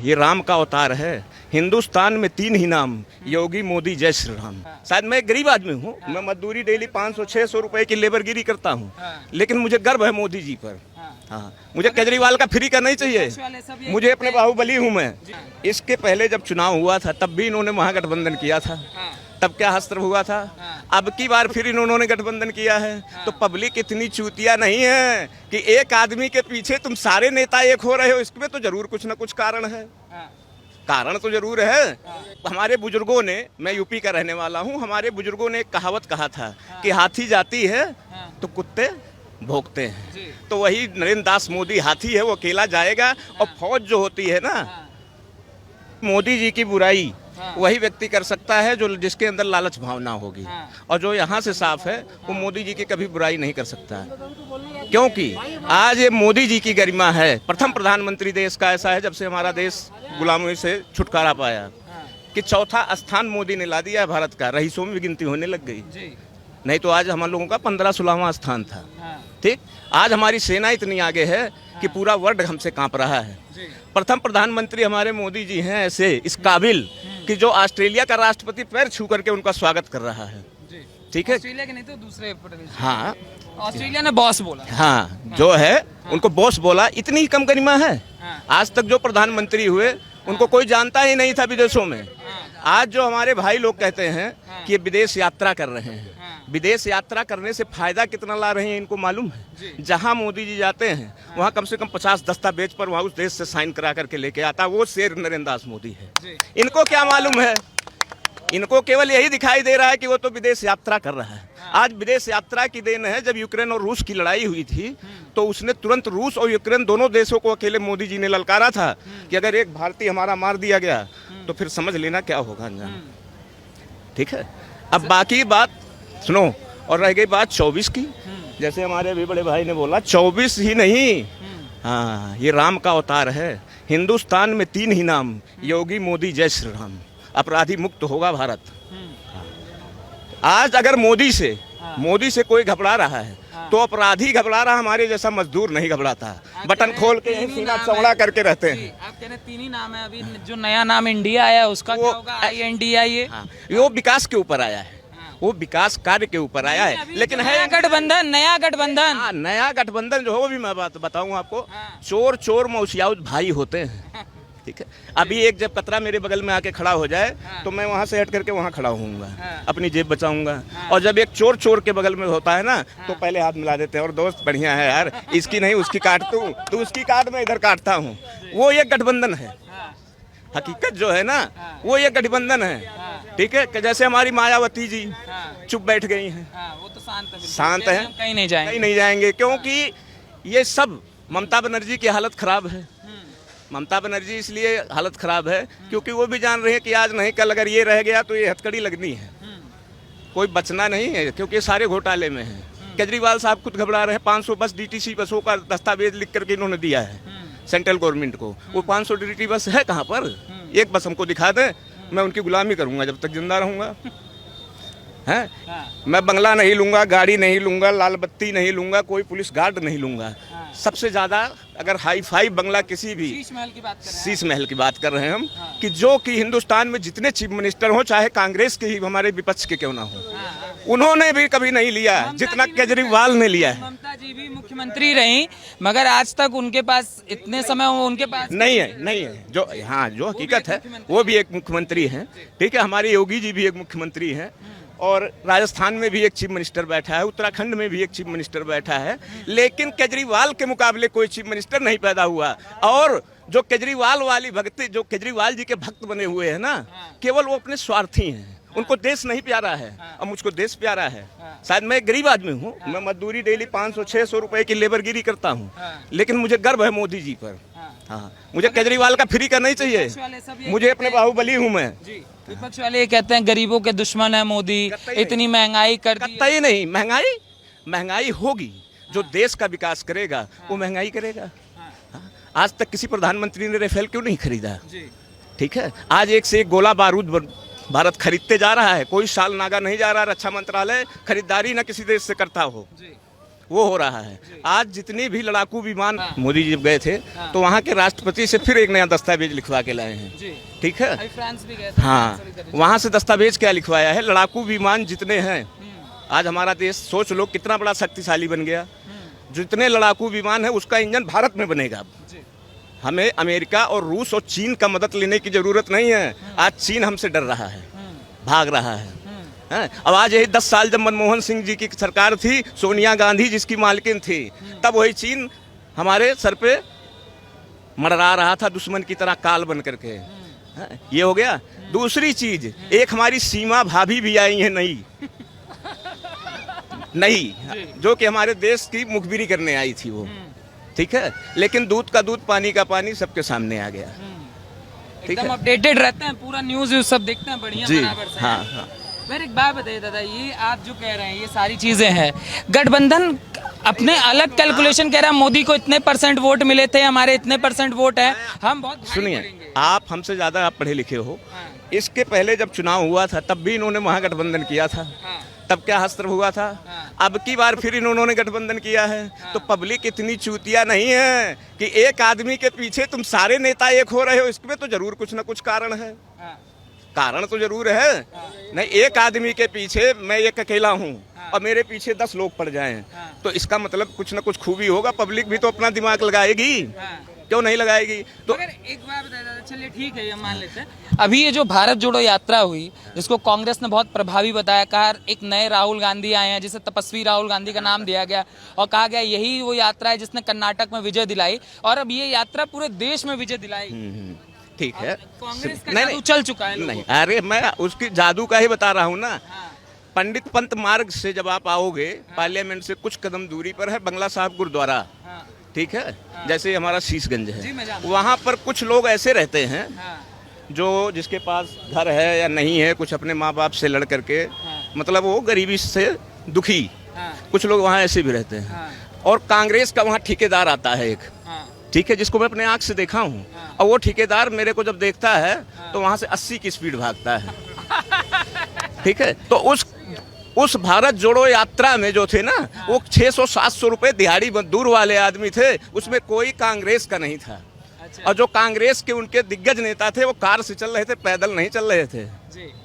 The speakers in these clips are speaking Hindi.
ये राम का अवतार है। हिंदुस्तान में 3 ही नाम, योगी, मोदी, जय श्री राम। शायद मैं गरीब आदमी हूँ, मैं मजदूरी डेली 500-600 रुपए की लेबरगिरी करता हूँ, लेकिन मुझे गर्व है मोदी जी पर। हाँ, मुझे केजरीवाल का फ्री करना ही चाहिए। मुझे अपने बाहुबली हूँ मैं। इसके पहले जब चुनाव हुआ था तब भी इन्होंने महागठबंधन किया था, तब क्या हस्त्र हुआ था। अब की बार फिर इन्होंने गठबंधन किया है। तो पब्लिक इतनी चूतिया नहीं है कि एक आदमी के पीछे तुम सारे नेता एक हो रहे हो। इसमें तो जरूर कुछ ना कुछ कारण है, कारण तो जरूर है। हमारे बुजुर्गों ने, मैं यूपी का रहने वाला हूँ, हमारे बुजुर्गों ने एक कहावत कहा था कि हाथी जाती है तो कुत्ते भौंकते हैं। तो वही नरेंद्र दास मोदी हाथी है, वो अकेला जाएगा। और फौज जो होती है ना, मोदी जी की बुराई वही व्यक्ति कर सकता है जो जिसके अंदर लालच भावना होगी। और जो यहाँ से साफ है वो मोदी जी की कभी बुराई नहीं कर सकता, क्योंकि आज ये मोदी जी की गरिमा है। प्रथम प्रधानमंत्री देश का ऐसा है जब से हमारा देश गुलामी से छुटकारा पाया कि चौथा स्थान मोदी ने ला दिया भारत का। रईसों में भी गिनती होने लग गई, नहीं तो आज हम लोगों का 15-16वां स्थान था। ठीक, आज हमारी सेना इतनी आगे है कि पूरा वर्ल्ड हमसे कांप रहा है। प्रथम प्रधानमंत्री हमारे मोदी जी हैं ऐसे इस काबिल कि जो ऑस्ट्रेलिया का राष्ट्रपति पैर छू करके उनका स्वागत कर रहा है। ठीक है, ऑस्ट्रेलिया के नहीं तो दूसरे प्रदेश। हाँ, ऑस्ट्रेलिया ने बॉस बोला। हाँ, जो है उनको बॉस बोला। इतनी ही कम गरिमा है। आज तक जो प्रधानमंत्री हुए उनको कोई जानता ही नहीं था विदेशों में। आज जो हमारे भाई लोग कहते हैं कि ये विदेश यात्रा कर रहे हैं, विदेश यात्रा करने से फायदा कितना ला रहे हैं इनको मालूम है। जहां मोदी जी जाते हैं वहां कम से कम 50 दस्तावेज पर वहां उस देश से साइन करा करके लेके आता, वो शेर नरेंद्र दास मोदी है। इनको क्या मालूम है, इनको केवल यही दिखाई दे रहा है कि वो तो विदेश यात्रा कर रहा है। आज विदेश यात्रा की देन है। जब यूक्रेन और रूस की लड़ाई हुई थी तो उसने तुरंत रूस और यूक्रेन दोनों देशों को अकेले मोदी जी ने ललकारा था कि अगर एक भारतीय हमारा मार दिया गया तो फिर समझ लेना क्या होगा अंजाम। ठीक है, अब बाकी बात सुनो। और रह गई बात 24 की, जैसे हमारे अभी बड़े भाई ने बोला 24 ही नहीं, हाँ, ये राम का अवतार है। हिंदुस्तान में 3 ही नाम, योगी, मोदी, जय श्री राम। अपराधी मुक्त होगा भारत। आज अगर मोदी से कोई घबरा रहा है तो अपराधी घबरा रहा, हमारे जैसा मजदूर नहीं घबराता। बटन खोल के सीना चौड़ा करके रहते हैं। आप कह रहे 3 ही नाम है। अभी जो नया नाम इंडिया आया उसका क्या होगा? INDIA। ये वो विकास के ऊपर आया है, वो विकास कार्य के ऊपर आया है। लेकिन है गठबंधन, नया गठबंधन। हाँ, नया गठबंधन जो हो, भी मैं बात बताऊं आपको, चोर मौसियाउद भाई होते हैं। ठीक है, अभी एक जब कतरा मेरे बगल में आके खड़ा हो जाए तो मैं वहां से हट करके वहां खड़ा होऊंगा, अपनी जेब बचाऊंगा। और जब एक चोर के बगल में होता है ना तो पहले हाथ मिला देते हैं, और दोस्त बढ़िया है यार, इसकी नहीं उसकी काट तू उसकी काट, मैं इधर काटता हूँ। वो एक गठबंधन है। हकीकत जो है ना वो ये गठबंधन है। ठीक है, जैसे हमारी मायावती जी चुप बैठ गई हैं, वो तो शांत है, कहीं नहीं जाएंगे, क्योंकि ये सब ममता बनर्जी की हालत खराब है। ममता बनर्जी इसलिए हालत खराब है क्योंकि वो भी जान रहे हैं कि आज नहीं कल अगर ये रह गया तो ये हथकड़ी लगनी है, कोई बचना नहीं है, क्योंकि सारे घोटाले में है। केजरीवाल साहब खुद घबरा रहे हैं। 500 बस DTC बसों का दस्तावेज लिख करके इन्होंने दिया है सेंट्रल गवर्नमेंट को। वो 500 DTC बस है कहाँ पर? एक बस हमको दिखा दें, मैं उनकी गुलामी करूंगा जब तक जिंदा रहूंगा। हैं? मैं बंगला नहीं लूंगा, गाड़ी नहीं लूंगा, लाल बत्ती नहीं लूंगा, कोई पुलिस गार्ड नहीं लूंगा। सबसे ज्यादा अगर हाई फाई बंगला किसी भी, शीश महल की बात कर रहे हैं हम, कि जो कि हिंदुस्तान में जितने चीफ मिनिस्टर हो, चाहे कांग्रेस के ही हमारे विपक्ष के क्यों ना हो, उन्होंने भी कभी नहीं लिया जितना केजरीवाल ने लिया है। ममता जी भी मुख्यमंत्री रही, मगर आज तक उनके पास इतने समय उनके पास नहीं है। जो हाँ, जो हकीकत है वो भी एक मुख्यमंत्री हैं। ठीक है, हमारे योगी जी भी एक मुख्यमंत्री हैं, और राजस्थान में भी एक चीफ मिनिस्टर बैठा है, उत्तराखंड में भी एक चीफ मिनिस्टर बैठा है, लेकिन केजरीवाल के मुकाबले कोई चीफ मिनिस्टर नहीं पैदा हुआ। और जो केजरीवाल वाली भक्ति, जो केजरीवाल जी के भक्त बने हुए हैं ना, केवल वो अपने स्वार्थी हैं। उनको देश नहीं प्यारा है, और मुझको देश प्यारा है। शायद मैं गरीब आदमी हूँ, मैं मजदूरी डेली 500-600 रुपए की लेबरगिरी करता हूँ, लेकिन मुझे गर्व है मोदी जी पर। हाँ, मुझे केजरीवाल का फ्री करना ही चाहिए। मुझे अपने बाहुबली हूँ मैं। विपक्ष वाले ये कहते हैं गरीबों के दुश्मन है मोदी, इतनी महंगाई कर दी। कतई नहीं, महंगाई होगी। जो देश का विकास करेगा वो महंगाई करेगा। आज तक किसी प्रधानमंत्री ने राफेल क्यों नहीं खरीदा? ठीक है, आज एक से एक गोला बारूद भारत खरीदते जा रहा है। कोई साल नागा नहीं जा रहा रक्षा मंत्रालय खरीदारी ना किसी देश से करता हो। वो हो रहा है। आज जितनी भी लड़ाकू विमान मोदी जी जब गए थे तो वहाँ के राष्ट्रपति से फिर एक नया दस्तावेज लिखवा के लाए हैं। ठीक है, अभी फ्रांस भी गए थे। हाँ, वहाँ से दस्तावेज क्या लिखवाया है, लड़ाकू विमान जितने हैं, आज हमारा देश सोच लो कितना बड़ा शक्तिशाली बन गया। जितने लड़ाकू विमान है उसका इंजन भारत में बनेगा। हमें अमेरिका और रूस और चीन का मदद लेने की जरूरत नहीं है। आज चीन हमसे डर रहा है, भाग रहा है। अब आज यही 10 साल जब मनमोहन सिंह जी की सरकार थी, सोनिया गांधी जिसकी मालकिन थी, तब वही चीन हमारे सर पे मड़रा रहा था दुश्मन की तरह काल बन करके। ये हो गया। दूसरी चीज, एक हमारी सीमा भाभी भी आई है नई, जो कि हमारे देश की मुखबिरी करने आई थी वो। ठीक है, लेकिन दूध का दूध पानी का पानी सबके सामने आ गया। एकदम अपडेटेड रहते हैं, पूरा न्यूज सब देखते हैं बढ़िया जी। बराबर से। हाँ हाँ। मेरे एक बात बताइए दादा, ये आप जो कह रहे हैं ये सारी चीजें हैं, गठबंधन अपने अलग कैलकुलेशन कह रहा है, मोदी को इतने % वोट मिले थे, हमारे इतने % वोट है, हम बहुत भारी सुनिए, करेंगे। आप हमसे ज्यादा आप पढ़े लिखे हो। इसके पहले जब चुनाव हुआ था तब भी इन्होंने महागठबंधन किया था। तब क्या हस्त्र हुआ था। अब की बार फिर इन्होंने गठबंधन किया है। तो पब्लिक इतनी चूतिया नहीं है कि एक आदमी के पीछे तुम सारे नेता एक हो रहे हो। इसमें तो जरूर कुछ ना कुछ कारण है, कारण तो जरूर है। नहीं, एक आदमी के पीछे मैं एक अकेला हूँ और मेरे पीछे 10 लोग पड़ जाएं, तो इसका मतलब कुछ ना कुछ खूबी होगा। पब्लिक भी तो अपना दिमाग लगाएगी, क्यों नहीं लगाएगी। तो अगर एक बार बताया दादा, चलिए ठीक है, ये मान लेते हैं। अभी ये जो भारत जोड़ो यात्रा हुई, जिसको कांग्रेस ने बहुत प्रभावी बताया, कहा एक नए राहुल गांधी आए हैं, जिसे तपस्वी राहुल गांधी का नाम दिया गया, और कहा गया यही वो यात्रा है जिसने कर्नाटक में विजय दिलाई, और अब ये यात्रा पूरे देश में विजय दिलाई। ठीक है, कांग्रेस का जादू चल चुका है। नहीं, अरे मैं उसकी जादू का ही बता रहा हूँ ना। पंडित पंत मार्ग से जब आप आओगे, पार्लियामेंट से कुछ कदम दूरी पर है बंगला साहब गुरुद्वारा। ठीक है, जैसे हमारा शीशगंज है, वहाँ पर कुछ लोग ऐसे रहते हैं जो जिसके पास घर है या नहीं है, कुछ अपने माँ बाप से लड़ करके, मतलब वो गरीबी से दुखी, कुछ लोग वहाँ ऐसे भी रहते हैं। और कांग्रेस का वहाँ ठेकेदार आता है एक, ठीक है, जिसको मैं अपने आँख से देखा हूँ। और वो ठेकेदार मेरे को जब देखता है तो वहाँ से 80 की स्पीड भागता है। ठीक है, तो उस भारत जोड़ो यात्रा में जो थे ना, वो 600-700 रुपए दिहाड़ी मजदूर वाले आदमी थे, उसमें कोई कांग्रेस का नहीं था। और जो कांग्रेस के उनके दिग्गज नेता थे वो कार से चल रहे थे, पैदल नहीं चल रहे थे।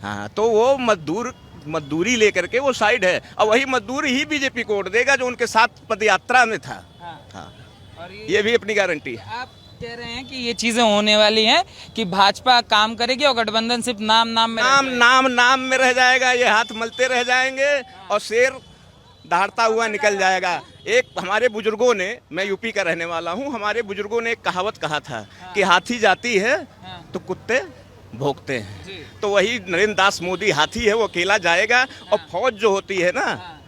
हाँ, तो वो मजदूरी लेकर के वो साइड है, और वही मजदूर ही बीजेपी को वोट देगा जो उनके साथ पदयात्रा में था। हाँ, और ये भी अपनी गारंटी है। आप कह रहे हैं कि ये चीजें होने वाली हैं कि भाजपा काम करेगी और गठबंधन सिर्फ नाम में रह जाएगा। ये हाथ मलते रह जाएंगे और शेर दहाड़ता हुआ निकल जाएगा। एक हमारे बुजुर्गों ने, मैं यूपी का रहने वाला हूँ, हमारे बुजुर्गों ने एक कहावत कहा था कि हाथी जाती है तो कुत्ते भौंकते हैं। तो वही नरेंद्र दास मोदी हाथी है, वो अकेला जाएगा। और फौज जो होती है ना,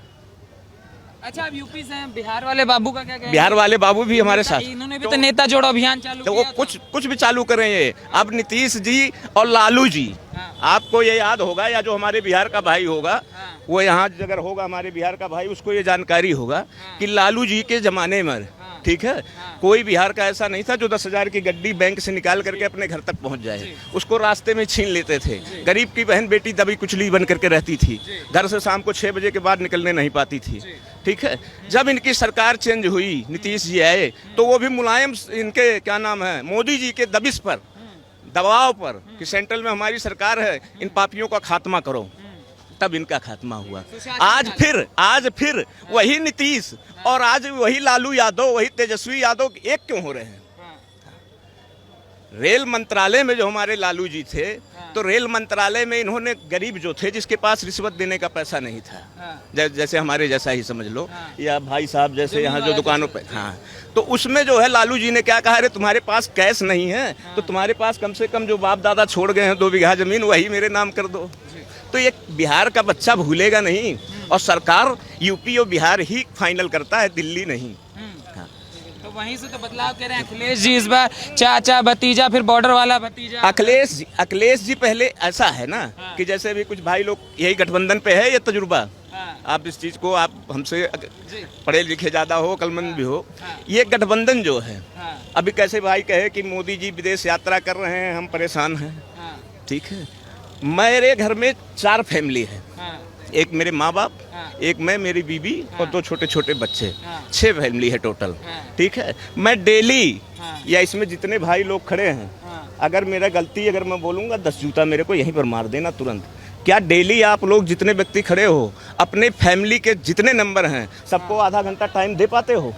अच्छा, अब यूपी से हैं, बिहार वाले बाबू का क्या कहना है? बिहार वाले बाबू भी हमारे साथ, इन्होंने भी तो नेता जोड़ो अभियान चालू तो किया वो कुछ भी चालू करें। ये अब नीतीश जी और लालू जी, आपको ये याद होगा, या जो हमारे बिहार का भाई होगा, वो यहाँ अगर होगा हमारे बिहार का भाई, उसको ये जानकारी होगा कि लालू जी के जमाने में, ठीक है, कोई बिहार का ऐसा नहीं था जो 10,000 की गड्डी बैंक से निकाल करके अपने घर तक पहुंच जाए। उसको रास्ते में छीन लेते थे। गरीब की बहन बेटी दबी कुचली बन करके रहती थी, घर से शाम को 6 बजे के बाद निकलने नहीं पाती थी। ठीक है, जब इनकी सरकार चेंज हुई, नीतीश जी आए, तो वो भी मुलायम, इनके क्या नाम है, मोदी जी के दबिश पर, दबाव पर, कि सेंट्रल में हमारी सरकार है, इन पापियों का खात्मा करो, तब इनका खात्मा हुआ। आज फिर वही नीतीश और आज वही लालू यादव, वही तेजस्वी यादव एक क्यों हो रहे हैं। रेल मंत्रालय में जो हमारे लालू जी थे, तो रेल मंत्रालय में इन्होंने गरीब जो थे, जिसके पास रिश्वत देने का पैसा नहीं था, जैसे हमारे जैसा ही समझ लो, या भाई साहब जैसे यहाँ जो दुकानों पे, हाँ, तो उसमें जो है लालू जी ने क्या कहा, अरे तुम्हारे पास कैश नहीं है तो तुम्हारे पास कम से कम जो बाप दादा छोड़ गए हैं 2 बीघा जमीन, वही मेरे नाम कर दो। तो ये बिहार का बच्चा भूलेगा नहीं, और सरकार यूपी और बिहार ही फाइनल करता है, दिल्ली नहीं। तो वहीं से तो बदलाव कह रहे हैं अखिलेश जी इस बार, चाचा भतीजा, फिर बॉर्डर वाला भतीजा। अखिलेश जी पहले ऐसा है ना कि जैसे भी कुछ भाई लोग, यही गठबंधन पे है ये तजुर्बा, आप इस चीज को, आप हमसे पढ़े लिखे ज्यादा हो, अक्लमंद भी हो, ये गठबंधन जो है, अभी कैसे भाई कहे कि मोदी जी विदेश यात्रा कर रहे हैं, हम परेशान हैं। ठीक है, मेरे घर में 4 फैमिली है, एक मेरे माँ बाप, हाँ। एक मैं, मेरी बीवी और 2 छोटे छोटे बच्चे, हाँ। 6 फैमिली है टोटल। हाँ। ठीक है, मैं डेली हाँ। या इसमें जितने भाई लोग खड़े हैं, हाँ। अगर मेरा गलती अगर मैं बोलूँगा 10 जूता मेरे को यहीं पर मार देना तुरंत। क्या डेली आप लोग जितने व्यक्ति खड़े हो अपने फैमिली के जितने नंबर हैं सबको आधा घंटा टाइम दे पाते हो?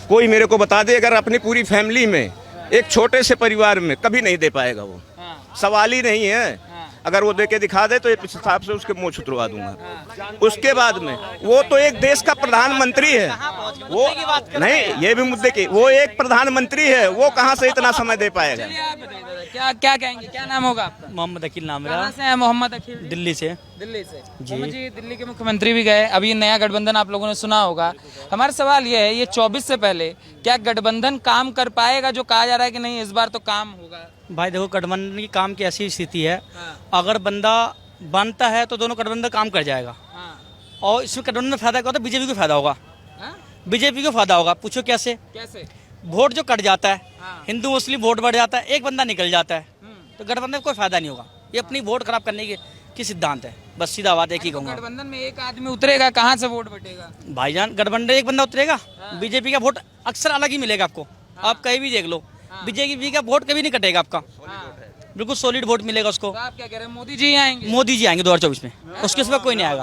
कोई मेरे को बता दे, अगर अपनी पूरी फैमिली में एक छोटे से परिवार में कभी नहीं दे पाएगा वो। हाँ। सवाल ही नहीं है। हाँ। अगर वो दे के दिखा दे तो इस हिसाब से उसके मुंह छुतरवा दूंगा। उसके बाद में वो तो एक देश का प्रधानमंत्री है, वो नहीं, ये भी मुद्दे की, वो एक प्रधानमंत्री है, वो कहाँ से इतना समय दे पाएगा? चलिए आप बताइए दादा, क्या क्या कहेंगे, क्या नाम होगा आपका? मोहम्मद अकील नाम कहाँ मेरा, से हैं मोहम्मद अखिल जी? दिल्ली से। दिल्ली से जी। मोहम्मद जी, दिल्ली के मुख्यमंत्री भी गए, अभी ये नया गठबंधन आप लोगों ने सुना होगा। हमारा सवाल ये है, ये 24 से पहले क्या गठबंधन काम कर पाएगा? जो कहा जा रहा है कि नहीं इस बार तो काम होगा। भाई देखो, गठबंधन की काम की ऐसी स्थिति है, हाँ। अगर बंदा बनता है तो दोनों गठबंधन काम कर जाएगा। हाँ। और इसमें गठबंधन में फायदा क्या होता है? बीजेपी को फायदा होगा। हाँ? बीजेपी को फायदा होगा। पूछो कैसे? कैसे? वोट जो कट जाता है, हाँ। हिंदू मुस्लिम वोट बढ़ जाता है, एक बंदा निकल जाता है, हम्म। तो गठबंधन में कोई फायदा नहीं होगा। ये अपनी वोट खराब करने की सिद्धांत है, बस सीधा बात एक ही तो कहूँगा। गठबंधन में एक आदमी उतरेगा, कहाँ से वोट बटेगा? भाईजान, गठबंधन एक बंदा उतरेगा, हाँ। बीजेपी का वोट अक्सर अलग ही मिलेगा आपको। आप कहीं भी देख लो, बीजेपी का वोट कभी नहीं कटेगा आपका, हाँ। बिल्कुल सॉलिड वोट मिलेगा उसको। तो आप क्या कह रहे हैं, मोदी जी आएंगे? मोदी जी आएंगे 2024 में, उसके सिवा कोई नहीं आएगा।